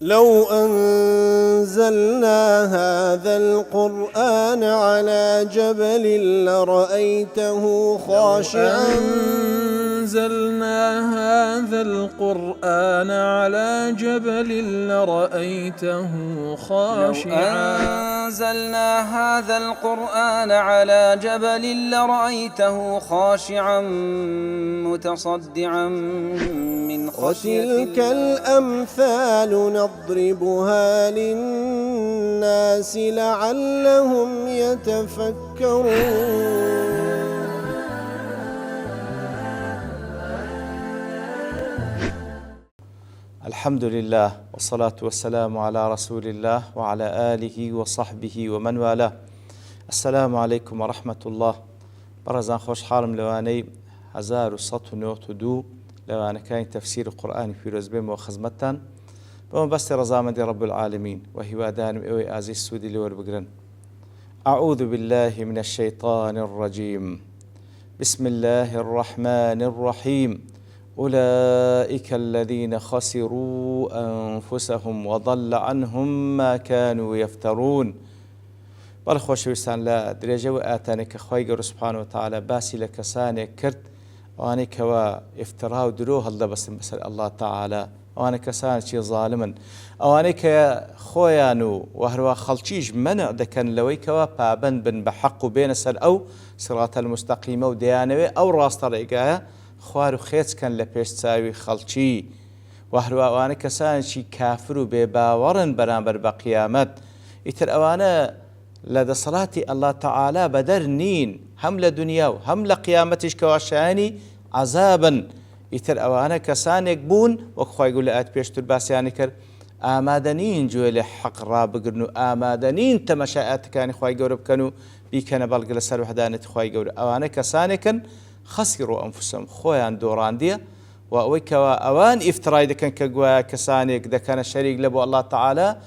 لو أنزلنا هذا القرآن على جبل لرأيته خاشعا أنزلنا هذا القرآن على جبل لرأيته خاشعا أنزلنا هذا القرآن على جبل لرأيته خاشعا متصدعا من خشية وتلك الأمثال نضربها للناس لعلهم يتفكرون. الحمد لله والصلاة والسلام على رسول الله وعلى آله وصحبه ومن والاه. السلام عليكم ورحمة الله. برزان خوش حالم لواني 1192 لواني كان تفسير القرآن في رزبين وخزمتان بس رزامة رب العالمين وهوادان اوي ازي السودي لور بقرن. أعوذ بالله من الشيطان الرجيم. بسم الله الرحمن الرحيم. أولئك الذين خسروا أنفسهم وضل عنهم ما كانوا يفترون. بل خوشويستان لا درجة وآتانك خواهي سبحانه وتعالى باسي لكساني كرت واني كوا افتراء دروه الله بس الله تعالى واني كساني شي ظالما واني كخويانو وهروا خلشيج منع دكان لوي كوا بابن بن بحق بين سر أو صراط المستقيمة وديانوي أو راس طريقها خوارو خيت كان لبيش تساوي خلشي وهروا واني كساني شي كافر بباورن برانبر بقيامت يتر أوانا لدى صلاة الله تعالى بدر نين هم لدنيا وهم لقيامتش كواشاني عذابا يتر أوانا كسان يقبون وخوا يقول لآت بيشتر باسياني كر آمادنين جوالي حق رابقرنو آمادنين تمشاءات كان خوا يقورب كانوا بيكنا بلق لسر وحدانة خوا يقورب أوانا كسان كان خسروا أنفسهم خويان دوران دي وأويكوا أوان إفتراي دكان كقوا كسانيك دكان الشريك لبو الله تعالى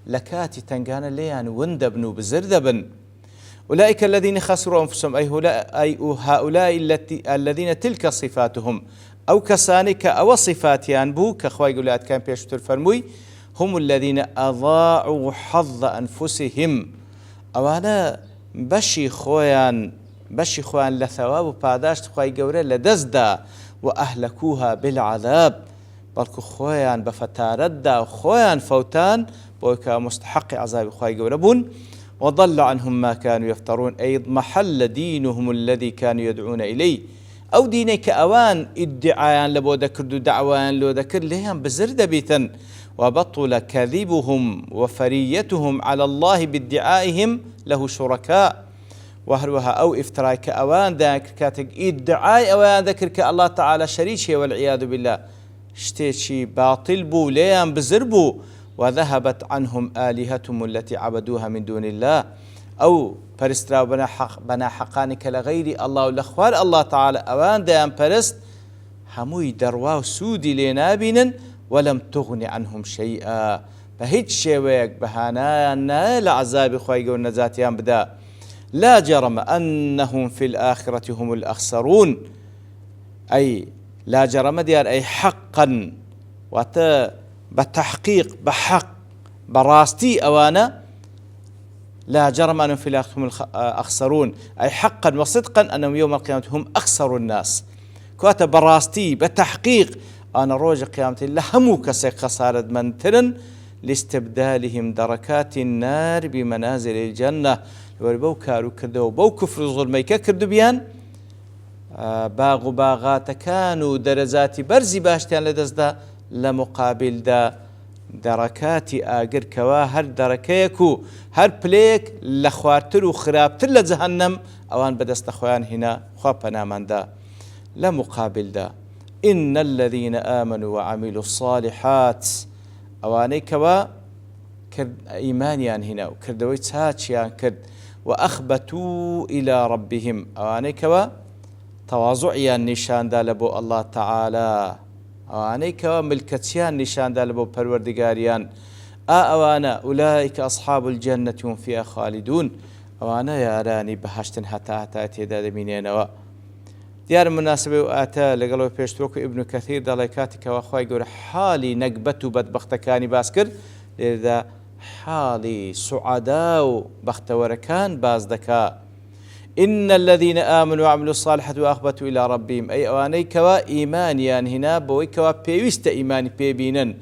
لكاتي تنقانا ليان وندبنوا بزردبن. أولئك الذين خسروا أنفسهم أي هؤلاء الذين تلك صفاتهم أو كسانك أو صفاتيان بو كخواي قولات كان بيشتر فرموي هم الذين أضاعوا حظ أنفسهم أوانا بشي خوان لثواب باداشت خواي قولة لدزدا وأهلكوها بالعذاب بلكو خوان بفتاردا وخوان فوتان بوكا مستحق عذاب خواي قولبون وضل عنهم ما كانوا يفترون أي محل دينهم الذي كانوا يدعون إليه أو دينك أوان ادعايان لبو ذكر دعوان لو ذكر لهم بزرد بيتا وبطل كذبهم وفريتهم على الله بادعائهم له شركاء وهروها أو افتراك أوان ذاك كاتك ادعاي أوان ذكر كالله تعالى شريكه والعياذ بالله شتيشي باطل بو ليان بزربو وذهبت عنهم آلهتهم التي عبدوها من دون الله أو برسترا بنا حقانك لغير الله والأخوار الله تعالى أوان ديان برست هموي دروا سودي لنابنا ولم تغني عنهم شيئا فهيج شويك بهانا نال عذاب خواهي والنزاتيان بدا لا جرم أنهم في الآخرة هم الأخسرون أي لا جرم ديار أي حقا بتحقيق بحق براستي أوانا لا جرم أنهم في الآخرة هم الأخسرون أي حقا وصدقا أنهم يوم القيامة هم أخسر الناس كواتا براستي بتحقيق أنا روج قيامة الله همو كسي خسارة من ترن لاستبدالهم دركات النار بمنازل الجنة بو كارو كردو بو كفر ظلمي كردو بيان باغ باغات كانوا درجات برزي باشتيان لدزدا لمقابل دا دركاتي آقر كوا هر دركيكو هر بليك لخوارتر وخرابتر لجهنم اوان بدست خوان هنا خوابنا من دا لمقابل دا إن الذين آمنوا وعملوا الصالحات اواني كوا كرد إيمانيان هنا وكردويت ساتشيان كرد وأخبتوا إلى ربهم اواني كوا تواضعيان نشان دا لبو الله تعالى اواني كوا ملكتيان نشان دا لبو پروردگاريان أوانا أولئك أصحاب الجنة هم فيها خالدون أوانا ياراني بهشتن حتى تيداد منينوا دیار مناسبة وآتا لقلو بيشتروك ابن كثير دالي كاتك وأخوي يقول حالي نقبتو بدبختكاني باسكر لذا حالي سعداء بختوركان بازدكا إن الذين آمنوا وعملوا الصالحات وأخبتوا إلى ربهم أي أواني كوا إيمانيان هنا بوي كوا بيوست إيماني بيبينن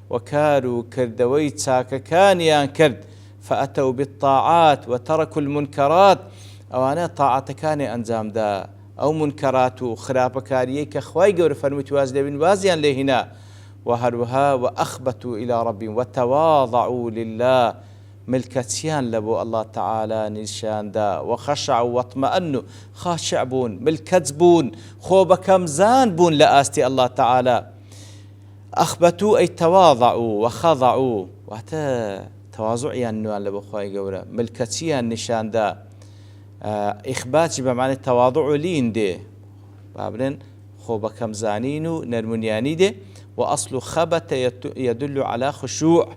وكاروا كردوي تساككانيان كرد فأتوا بالطاعات وتركوا المنكرات أوانا طاعة كان أنزام دا أو منكرات خراب كاريي كخواي قور فرمت وازل بن وازيان لهنا وهروها وأخبتوا إلى ربهم وتواضعوا لله ملكتيان لبو الله تعالى نشان دا وخشعوا واطمأنوا خاشع بون ملكت بون خوب كمزان بون لآستي الله تعالى أخبتوا أي تواضعوا وخضعوا وحتى تواضعيان نوان لبو خواي قورا ملكتيان نشان دا إخباتي بمعنى التواضع لين دي بابلن خوب كمزانينو نرمونياني دي وأصل خبت يدل على خشوع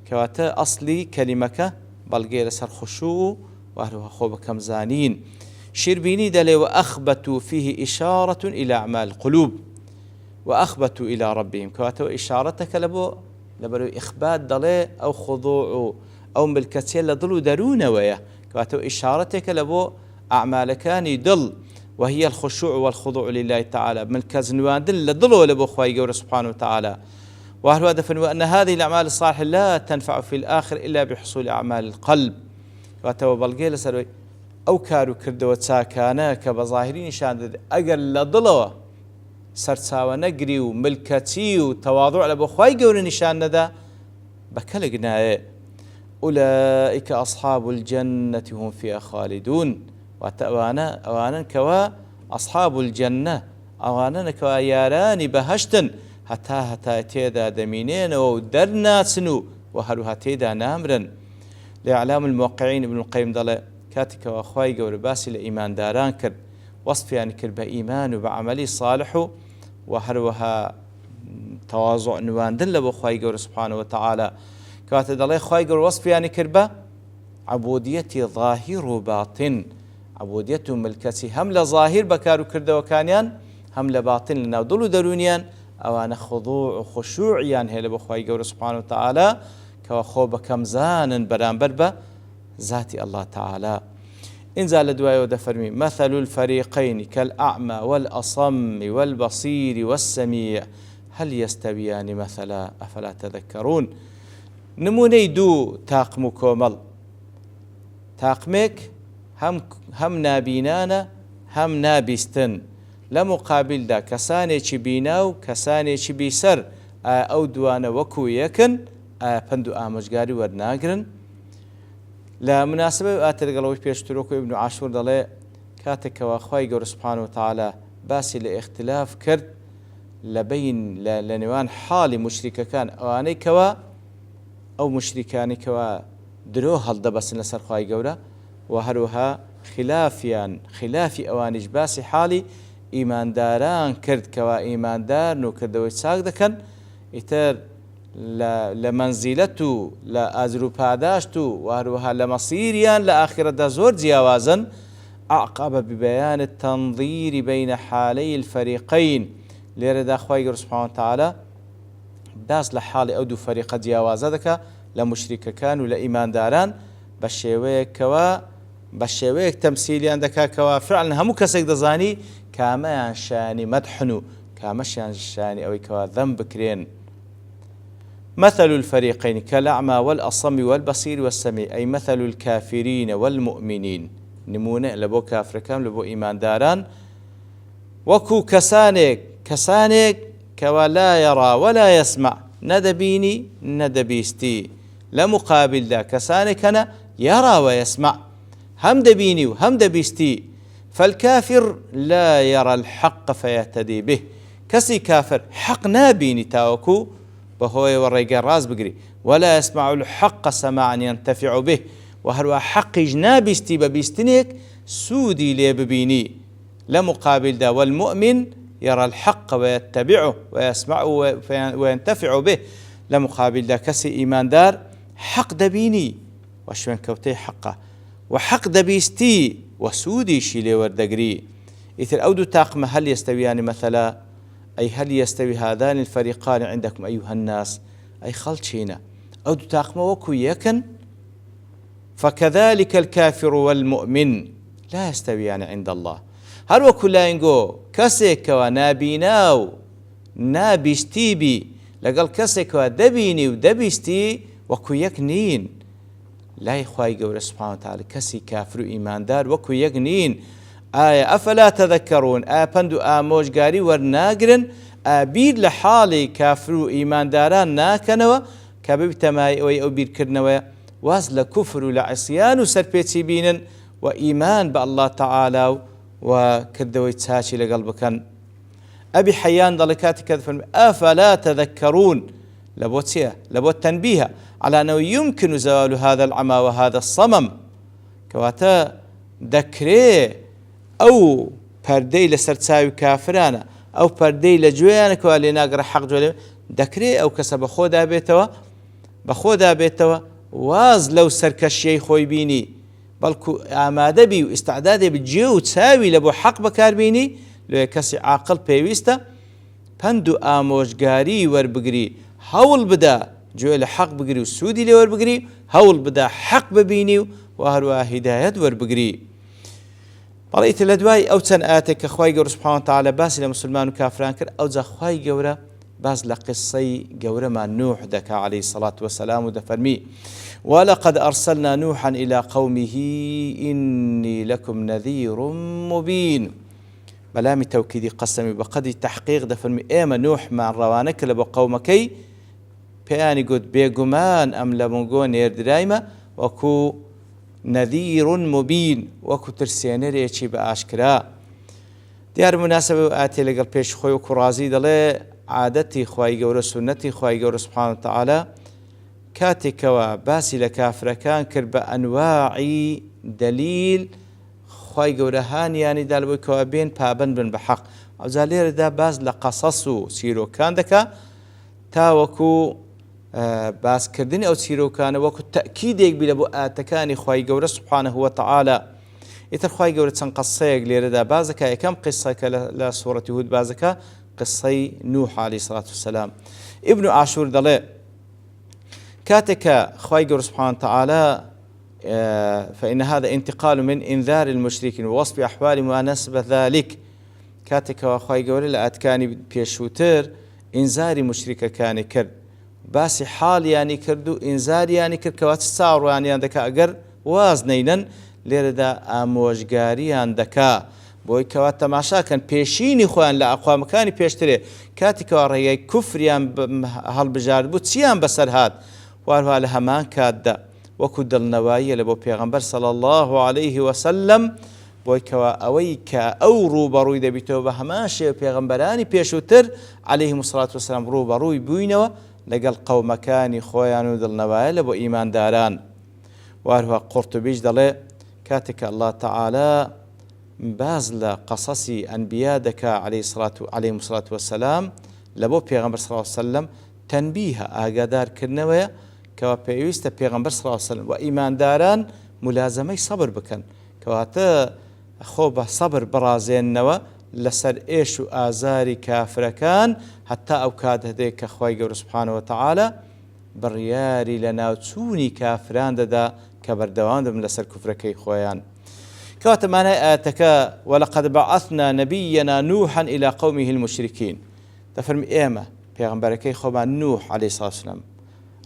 كواتا أصلي كلمة بلغي لسر خشوع وأهلها خوب كمزانين شربيني دلي وأخبتوا فيه إشارة إلى أعمال القلوب وأخبتوا إلى ربهم كواتا إشارتك لبو إخبات دلي أو خضوع أو ملكتين لضلوا درون ويا كواتا إشارتك لبو أعمالكان يدل وهي الخشوع والخضوع لله تعالى ملكز نوان دل لضلوا لبو خواي قول سبحانه وتعالى وأهل هذا وأن هذه الأعمال الصالحة لا تنفع في الآخر إلا بحصول أعمال القلب كواتا بلغي لسر أو كارو كردو تساكانا كبظاهرين شان أقل لضلوا سرساوى نقري وملكتي وتواضع لبو خواي قول نشان ذا بكالقنا أولئك أصحاب الجنة هم فيها خالدون أوانا كوا أصحاب الجنة أوانا كوا ياراني بهشتن حتى تيدا دمينين ودرنا سنو وهلوها تيدا نامرا لإعلام الموقعين ابن القيم ضل كاتك وأخواي قول باسي لإيمان داران كرد وصف يعني كرب إيمان وبعملي صالح وهلوها تواضع نوان دل بأخواي قول سبحانه وتعالى كاتب دلي خواي قول وصف يعني كربة عبوديتي ظاهر وباطن عبوديته ملكتي هم لظاهر بكارو كرده وكانيان هم لباطن لنا ضلوا درونيان أوانا خضوع وخشوع يعني هي لبخواي قول سبحانه وتعالى كوخوب كمزان برانبربة ذاتي الله تعالى إنزال دواء ودفرمي مثل الفريقين كالأعمى والأصم والبصير والسميع هل يستويان مثلا أفلا تذكرون نموني دو تاقمو كومل تاقمك هم نابينانا هم نابستن لمقابل دا كساني چي بيناو كساني چي بيسر او دوانا وكو يكن پندو آمجگاري ورناگرن لا مناسبة آتر قلوش بيشتروكو ابن عاشور دالي كاتك واخواي قول سبحانه وتعالى باسي لاختلاف كرد لبين لنوان حالي مشركة كان اواني كوا او مشركاني كوا درو هل دبس لسر خواي قولا وهروها خلافي اوانيج باسي حالي إيمان داران كرد كوا إيمان دار نو كردوي ساق دكن إتر لمنزلتو لأزرو پاداشتو وهروها لمصيريان لآخرة دا زور جياوازن أعقب ببيان التنظير بين حالي الفريقين ليرد أخوائي سبحانه وتعالى باس لحالي أو دو فريق جياوازة دكا لمشركة كان ولإيمان داران بشيويك كوا بشيويك تمثيليان دكا كوا فعلا همو كسك دزاني كاما شاني مدحنو كاما شاني أو كوا ذنب كرين مثل الفريقين كالأعمى والأصم والبصير والسميع أي مثل الكافرين والمؤمنين نمونة لبو كافر كام لبو إيمان داران وكو كسانك كوا لا يرى ولا يسمع ندبيني ندبيستي لمقابل ذا كسانك أنا يرى ويسمع هم دبيني وهم دبيستي فالكافر لا يرى الحق فيهتدي به كسي كافر حق نابيني تاوكو بهوي والريقان راز بقري ولا يسمع الحق سماعا ينتفع به وهروا حق جنابيستي ببيستنيك سودي لي ببيني لمقابل دا والمؤمن يرى الحق ويتبعه ويسمعه وينتفع به لمقابل دا كسي إيمان دار حق دبيني وشوين كوتي حقه وحق دبيستي وسودي شيلي وردقري إثر أودو تاقم هل يستويان مثلا أي هل يستوي هذان الفريقان عندكم أيها الناس أي خلشينا أودو تاقم وكو يكن فكذلك الكافر والمؤمن لا يستويان عند الله هل وكو لا ينقو كسيك ونابيناو نابستيبي لقل كسيك ودبيني ودبستي وكو يكنين لا يخواي قول سبحانه وتعالى كسي كافر إيمان دار وكو يكنين آية أفلا تذكرون بندو آموش قاري ورناقرن بير لحالي كافر إيمان داران ناكنوا كبب تماي أو بير كرنوا واز لكفر لعصيان وسربيتي بينن وإيمان بالله تعالى وكردوي تساشي لقلبكن أبي حيان ضلكاتي كذا أفلا تذكرون لابد تنبيه على أنه يمكن زوال هذا العمى وهذا الصمم كواتا دكري أو پردەی لەسەر چاوی کافرانە ئەو پەردەی لە گوێیانەکەوە لێ ناگەڕە حەق جوێ دەکرێ ئەو کەسە بەخۆدا بێتەوە واز لەو سەرکەشیەی خۆی بینی بەڵکو ئامادە بی و ئیستعدادێ بجێ و چاوی لە بۆ حەق بەکاربینی لێ کەسی عاقڵ پێویستە پند و ئامۆژگاری وەربگری هەوڵ بدا گوێ لە حەق بگری و سوودی لێ وەربگری هەوڵ بدا حەق ببینی و هەروەها هیدایەت وەربگری بەڵێ لە دوای ئەو چەند ئاەتێک کە خوای گەورە سوبحانه وتعالى باسی لە مسلمان و کافران کرد ئەو جا خوای گەورە باز لە قسەی گەورەمان نوح دەکا عليه الصلاة والسلام و دەفەرمی ولقد أرسلنا نوحا إلى قومه إني لكم نذير مبين بەلامی تەوکیدی قەسەمی بەقەدی تەحقیق دەفەرمی ئێمە نوحمان ڕەوانە کرد لە بۆ قەومەکەی پێیانی گوت بێگومان ئەم لە مونگۆ نێردرایمە وەکو نذير مبين وەکو ترسێنەرێکی بە ئاشکرا دیار مناسبە و ئاەتێ لەگەڵ پێش خۆی وەکو ڕازی دەڵێ عادەتی خوای گەورە سونەتی خوای گەورە سوبحانه وتعالى کاتێکەوە باسی لە کافرەکان کرد بە ئەنواعی دەلیل خوای گەورە هانیانی دا لەبۆی کەوا بێن پابەند بن بە حەق ئەوجا لێرەدا باز لە قەسەس و سیرۆکان دەکا تا وەکو باسکردنی ئەو چیرۆکانە وەکو تەکیدێک بی لە بۆ ئاەتەکانی خوای گەورە سوبحانه وتعالى ئیتر خوای گەورە چەند قسەیەک لێرەدا باز دەکا یەکەم قسەکە لە سوورەتی هود باز دەکا قسەی نوح عليه الصلاة والسلام ابن عاشور دەڵێ کاتێککە خوای گەورە سوبحانه وتعالى فإن هذا انتقال من إنذار المشركين ووصف أحوال ما نسب ذلك كاتێکەوە خوای گەورە لە ئاەتەکانی پێشووتر ئینزاری مشریکەکانی کرد باسی حاڵیانی کرد و ئینزاریانی کرد کەواتە چاوەڕوانیان دەکا ئەگەر واز نەینەن لێرەدا ئامۆژگاریان دەکا بۆی کەوا تەماشاکەن پێشینی خۆیان لە ئەقوامەکانی پێشترێ کاتێکەوە ڕێگەی کوفریان هەڵبژارد بوو چیان بەسەر هات واروها لە هەمان کاتدا وەکو دڵنەواییە لە بۆ پێغەمبەر صلی الله عليه وسلم بۆی کەوا ئەوەی کە ئەو ڕووبەڕووی دەبیتەوە بە هەمان شێوە پێغەمبەرانی پێشووتر عليهم الصلاة والسلام ڕووبەڕووی بووینەوە لەگەڵ قەومەکانی خۆیان و دڵنەوایە لە بۆ ئیمانداران واروها قورتوبیش دەڵێ کاتێککە الله تعالى باز لە قەسەسی ئەنبیا دەکا عليهم الصلاة والسلام لە بۆ پێغەمبەر صلی الله عليه وسلم تەنبیهە ئاگادارکردنەوەیە کەوا پێویستە پێغەمبەر صلی الله عليه وسلم و ئیمانداران ملازمەی سەبر بکەن کەواتە خۆ بە سەبر بڕازێننەوە لەسەر ئێش و ئازاری کافرەکان هەتا ئەو کات هەدەیە کە خوای گەورە سوبحانه وتعالى بڕیاری لە ناوچوونی کافران دەدا کە بەردەوام دەبن لەسەر کوفرەکەی خۆیان کەواتە مانای ئاەتەکە ولقد بعثنا نبينا نوحا إلى قومه المشركين دەفەرمی ئێمە پێغەمبەرەکەی خۆمان نوح عليه الصلاة والسلام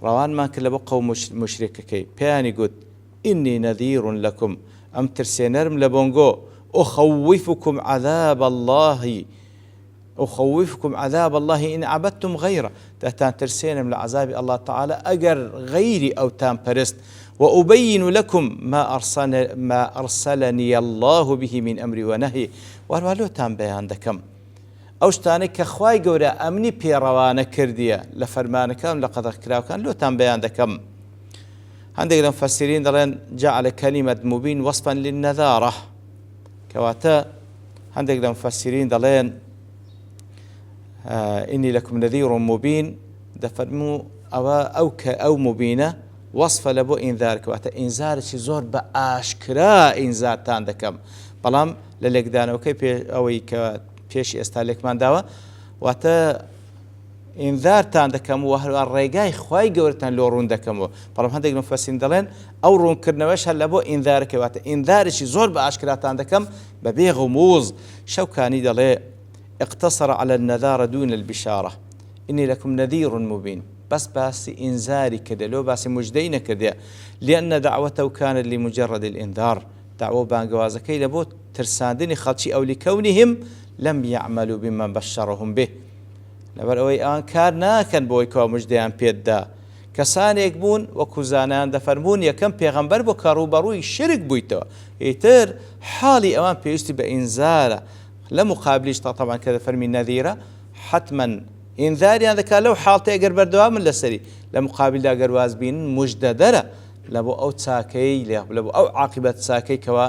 ڕەوانمان کرد لە بۆ قەوم مشرکەکەی پێیانی گوت إني نذير لكم ئەم ترسێنەرم لە بۆنگۆ أخوفكم عذاب الله إن عبدتم غيره تاتان ترسينم لعذاب الله تعالى أجر غيري أو تام برست وأبين لكم ما أرسلني الله به من أمري ونهي واروالو تام بيان دكم أوشتاني كخواي قورا أمني بيروانا كردية لفرمانا كان لقد أكراو كان لو تام بيان دكم عندك المفسرين دلين جعل كلمة مبين وصفا للنذارة كواتا عندك المفسرين دلين إني لكم نذير مبين دفرمو أو مبينة وصف لبو إنذار كواتا إنذار شي زور بأشكرا إنذار تاندكم بلام لە لێکدانەوەکەی ئەوەی کە پێشی ئێستا لێکمان داوە واتە ئینذارتان دەکەم و هەروە ڕێگای خوای گەورەتان لۆ ڕوون دەکەمەوە بەڵام هەندێک مفەسرین دەڵێن ئەو ڕوونکردنەوەش هەر لە بۆ ئینذارەکەی واتە ئینذارێکی زۆر بە ئاشکراتان دەکەم بەبێ غموض شەوکانی دەڵێ اقتصر على النذار دون البشارة إني لكم نذير مبين بس باسي إنذاري كده لو باسي مجدين كده لأن دعوته كانت لمجرد الإنذار دعوة بانقوازكي لبو ترساندني خلشي أو لكونهم لم يعملوا بما بشرهم به لەبەر ئەوەی ئەوان کار ناکەن بۆی کەوا مژدەیان پێددا کەسانێک بوون وەکو زانایان دەفەرمون یەکەم پێغەمبەر بۆ کە ڕووبەڕووی شرک بوویتەوە ئیتر حاڵی ئەوان پێویستی بە ئینذارە لە مقابلیش تەڵان کە دەفەرمی نەذیرە حتمەن ئینذاریان دەکات لەو حاڵتە ئەگەر بەردەوامن لەسەری لە مقابلدا ئەگەر واز بینن موژدەدەرە لە بۆ ئەو چاکەی لە بۆ ئەو عاقبەت چاکەی کەوا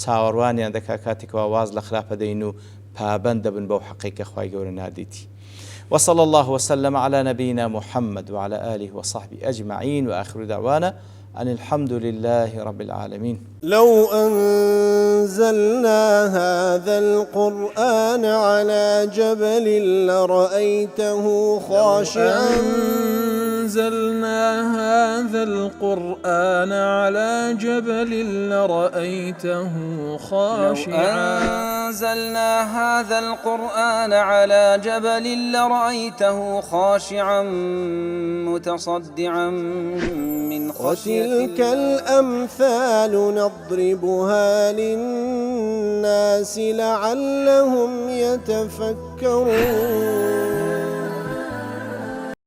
چاوەڕوانیان دەکات کاتێکەوە واز لە خراپە دەین و پابەند دەبن بەو حەقی کە خوای گەورە نادیتی. وصلى الله وسلم على نبينا محمد وعلى آله وصحبه أجمعين وآخر دعوانا أن الحمد لله رب العالمين. لو أنزلنا هذا القرآن على جبل لرأيته خاشعا أنزلنا هذا القرآن على جبل لرأيته خاشعا أنزلنا هذا القرآن على جبل لرأيته خاشعا متصدعا من خشية وتلك الأمثال نضربها للناس لعلهم يتفكرون